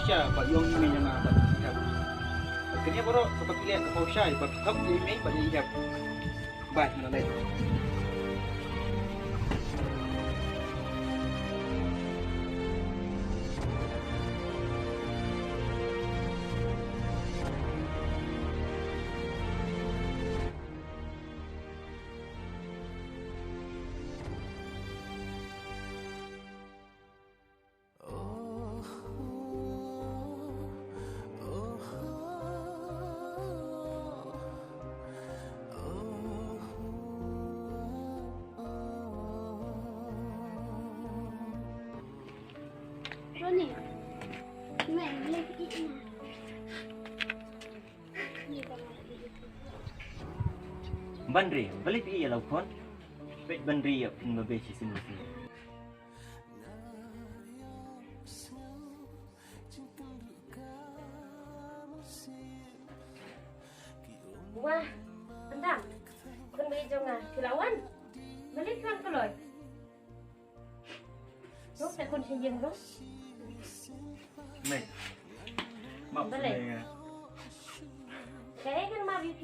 siya ba yung email niya na ihap. Kanya bro kapag lihat ka siya ba pick up yung email ba ihap. Bye na lang. Ronnie, mẹ lên cái gì mà? Gì vậy? Bandri, balik iya lau kon. Bet bandri ya pun mabeci sini. Wah, bentar. Con bây giờ ngà, thì lão anh. Balik kan kalau. Lúc này con sẽ dừng lúc. Mày. Mọc mày. Kaya kan ma BP.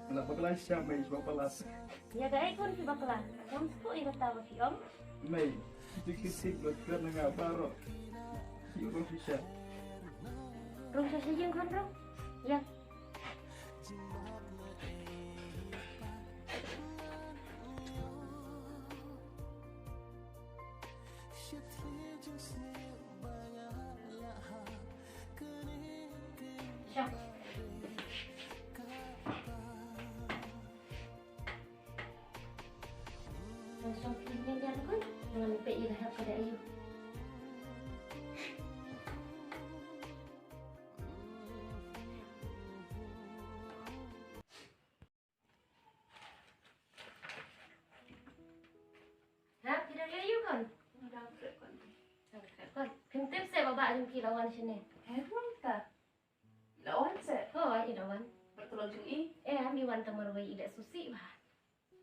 Wala pa pala siya may papalas. Ya kaya kon si bakla. Kamu po iba tawa si om. May dikit-dikit lot ka na nga baro. Yung siya. Rung sa sijeng kon rung. Ya. Siap. Langsung pilihnya dia kan, jangan lupa ia dah pada ayu. Hah, tidak ayu kan? Dah kan. Kan, kentip saya bawa jumpi lawan sini. Hewan ta? Lawan sa? Oh, ay lawan. Bertolong jung Ambil wan tamarway ida susi bah.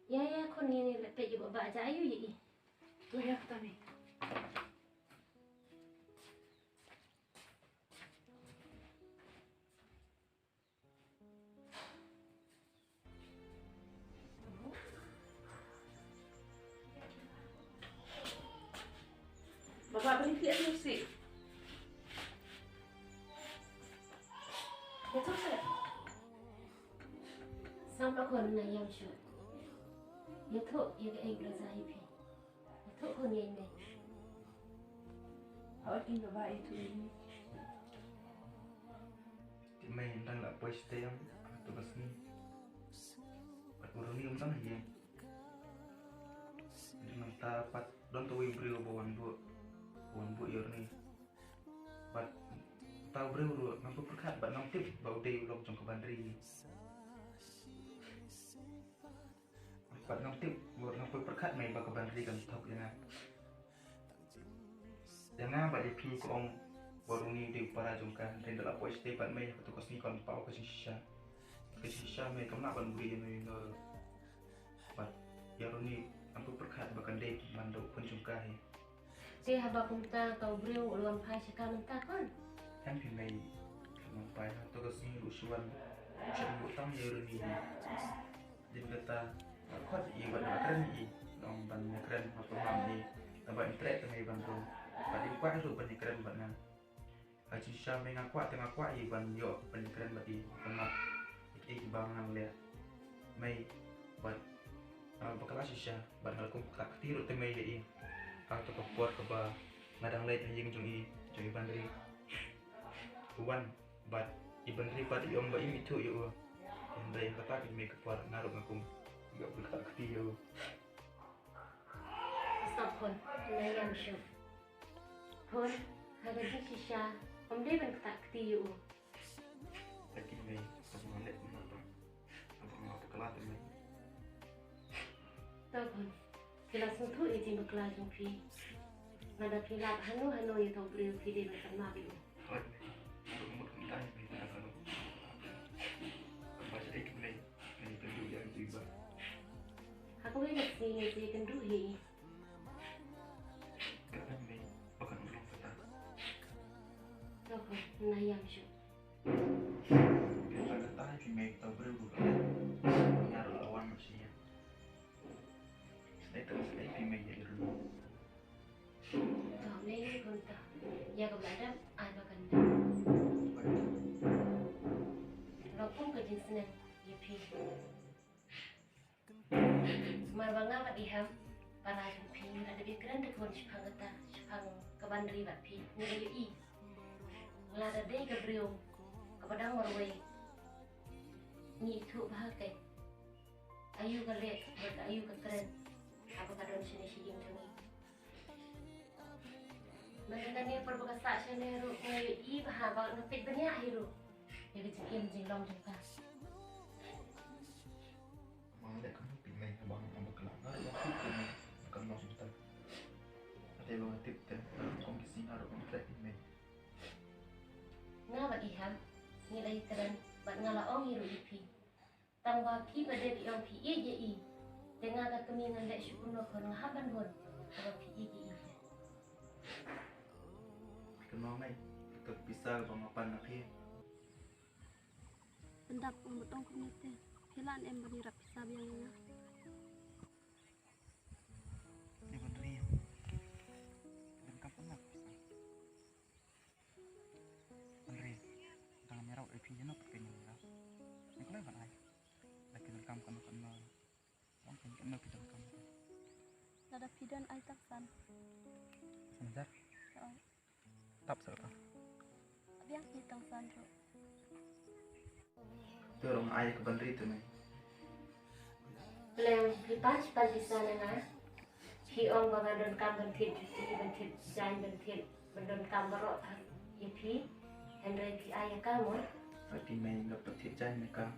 Ya kon ni lepe juga baca ayu ye. Ya kami. Bapak beli tiap musik. Betul tak? Sampai kon na yang syu. Ya tu ya ke ai belajar hipi. Ya tu kon ni ni. Awak ini bapak itu ini. Mày đang là quay stem tụi bác sĩ bắt đầu ni umsang hiya di mata pat don tu ibril bawan bu yor ni pat tahu bril ru mampu perkat bat nam tip bau dei ulok jong ke bandri pat nam tip buat mampu perkat mai ba ke bandri kan thok jangan ba di pi ko ong baru ni di para jungkan dan dalam pois tepat mai aku kos ni kon pau ke shisha mai kau nak ban buri mai no pat ya ni aku perkat bahkan dek mandau pun jungkai Si haba kumta kau breu ulwan pai sekam ta kon. kan pi mai mampai tu kos ni usuan usuan butang ya ni jadi kata kuat i ban keren i dong ban keren apa mam ni tambah internet mai bantu pada kuat tu ban keren ban nan Acisha mengakuat tengah kuat iban yo penyekran bati kemat bangan le mai buat bekal Acisha ban aku tak tiru temai ye atau kepuat ke ba ngadang le jing jung bandri kuan bat ibandri bat yom ba imi tu yo ndai kata ki me kepuat naruh ngakum enggak berkata ketiyo Stop kon. Na yang syu. Kon hada shisha. Om dia ban tak tiu. lagi me semua le apa mau kelat me Tahu kon. Kila sentuh izin berkelas jumpi. Nada pilap hanu ya tahu breu pide ban ma bi. Hot. Umur kita ni tak tahu. Baca ikut ni. Ini tentu yang tiba. Aku ingat si kendu hi. Kan ni bukan belum kata. ke belakang, ai makan. Lokung ke jenis senang, yepi. Marbanga mat iham, para jepi, ada pikiran dekon sepang kata, sepang kebandri bat pi, nilai i. Lada deh ke beriung, kepadang marway. Ni itu bahagia. Ayu ke lek, ayu ke keren. Apa kadang sini sini tangi. Mana ni perbekas sini ru, ngai i bahagia ngepit banyak hiru. Jadi cikim jinglong jengka. Mang lek kamu pimai abang ambak kelak. Ngaruh waktu pimai makan mau sebentar. Ada bang tip dan kondisi ngaruh komplek pimai. Nga bat iham, nilai keren, bat ngala ong hiru ipi. Tangwa ki pada di ong pi je i. Dengan ada kemingan lek syukur kon ngahaban hon. Apa pi je i. Kenal mai, tetap bisa bang apa nak he. Pendap umutong kumite. Hilan em berdirap pisah biangnya. Ni bener ya. Dan kapan nak bisa? Bener. Tangan merah IP nya nak pakai merah. Ni kalau kan ai. Lagi dan kamu kan kenal. Kamu kan kenal kita kamu. Lada pidan ay taksan. Sebentar. Oh, Tap sekarang. biang hitang sandro. Tu orang ai ke bener itu mai. Belum pipas di sana na. Hi ong bangadon kam bentit, cuci bentit, jain bentit, bendon kam berok ipi. Henry pi ayah kamu. Tapi mai dapat tijan mereka.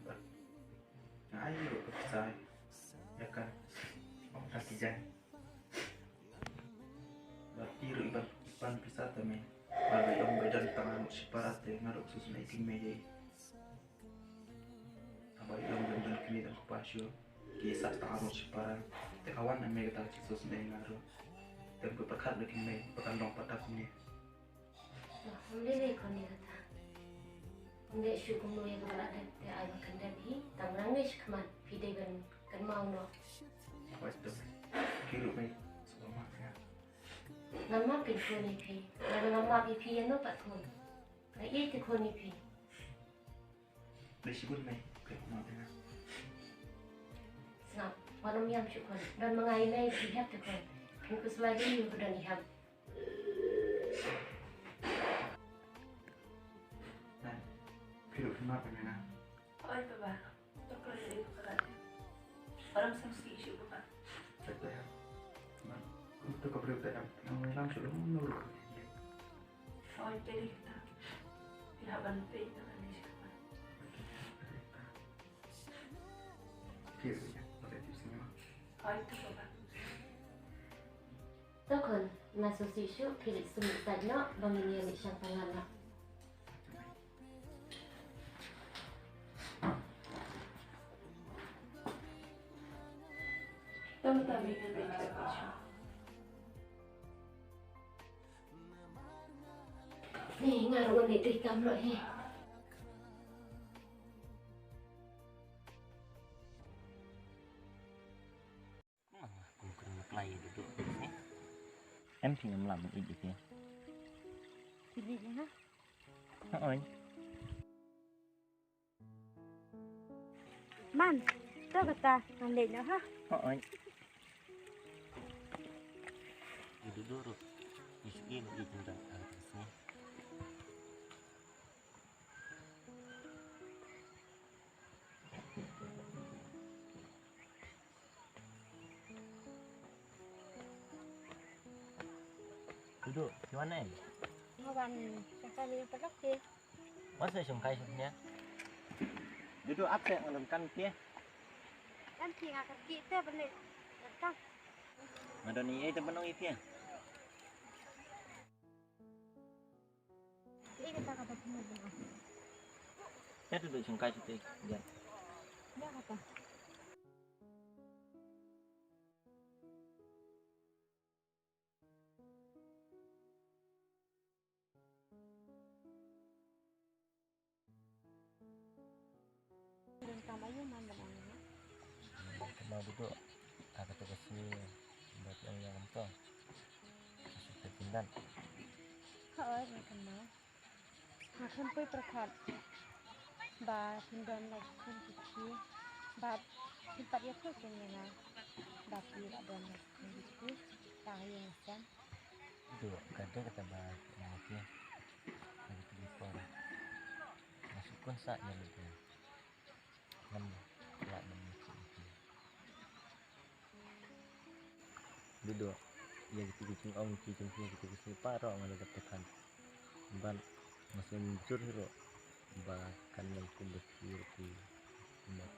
Nah ai ro bisa. Ya kan. Om tak tijan. Berarti ro iban bisa tu mai. Kalau yang badan tangan separat ngaruh susun itu mai. Apa yang benar kini dan kupasio kisah tangan separat kawan yang mereka tak ciso sendiri ngaruh dan berpekat lagi mai pekan dong pada kini. Alhamdulillah kau ni kata. Ndek syukur mu yang berada di ayah makan dan hi. Tang nangis kemat pide kan mau no. Apa itu? Kira mai sebab mana? Nama pin ni pi. Lalu nama pi yang no patun. Nah itu kau ni pi. Bersibun mai ke mana? Senap. Malam yang syukur dan mengainai pihak tekun. Aku selagi you dan iham. Dan kira kenapa mana? Oi baba, tokol dari bukan. Orang semsi isu bukan. Betul ya. Untuk keberadaan yang langsung menurut. Oi dari kita. Tidak bantu dengan ini siapa. Kira ya, boleh di sini mah. Oi tu baba. Tekun masuk sisu pilih semut saja bangin yang siang tangan. Tahu tak dengan baik isu. Ni ngaruh ni trik kamu he. Aku kena kelai duduk ni. Em tinggal melam ini dia. Pilihnya ha. Oi. Man, tu kata nandek na ha. Oi. Duduk dulu. Miskin di tengah atasnya. Duduk, gimana ya? Ngawan sekali yang pedok dia. Masa sungkai sebenarnya? Duduk apa yang ngelengkan dia? Kan tinggal kaki tu balik. Datang. Ngadoni itu penuh itu ya? Ini kita kata semua benar. Saya duduk sungkai situ. Ya. Dia kata. Dan kamu mana mana? Mau duduk. Aku tuh kesini buat yang tu. Sudah pindah. Hỡi mà cần nói Hà khăn bơiประคัด Bà xin đơn lọc khăn kịch khí Bà xin bắt yếu khớp kênh nhà Bà kì đã đơn lọc khăn kịch khí Bà yang sen Duduk kada kata bahas okey. Lagi pergi sekolah. Masuk pun saatnya lebih. Ngam kelak menyusul itu. Duduk. Ya gitu kucing om kucing gitu kucing parok ngala tekan. Ban masih muncul hero. Bahkan yang kumbesir di umat.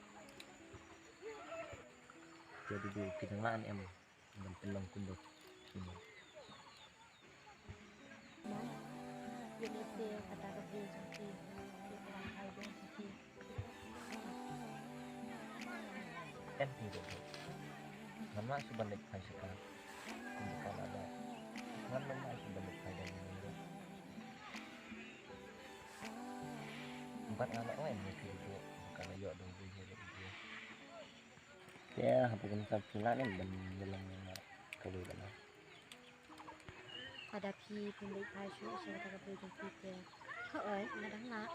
Jadi dulu kita ngelaan em dan pelang kumbes ini. Nói Việc đi xe và ta gặp về trong khi Việc làm thay bên trong khi Em hidup. Nama subalik pai sekarang. Bukan ada. Nama subalik pai dan ini. Empat anak lain yang hidup. Bukan ayok dulu hidup dia. Ya, apa pun tak pula ni dan dalam kalau dalam. Và đã khi bên lấy thay số xe và ta gặp về trong khi kìa Hỡi mà đáng lạ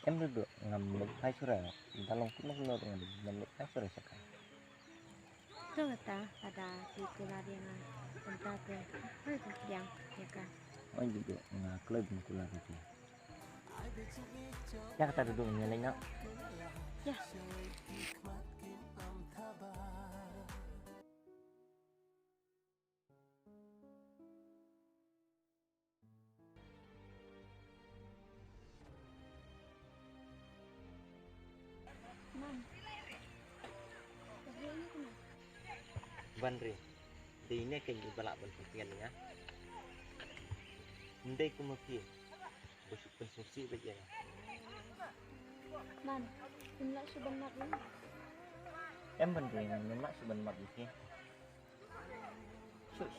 Em duduk ngambil pai surah. Dalam pun keluar dengan ngambil pai surah sekarang. Thưa người ta và đã khi kìa là đi ngài Còn ta kìa hơi thật dàng kìa cả Oh duduk keluar pun keluar itu. Ya kita duduk nyalain nak. Ya Mam Tập viên như thế nào Bandri. Di ini kan balak berfikiran ya. Ndai kumaki. Berkonstruksi saja. Man Mình lại sự bần mặt đúng Em Bandri nyemak sebentar lagi. Sus.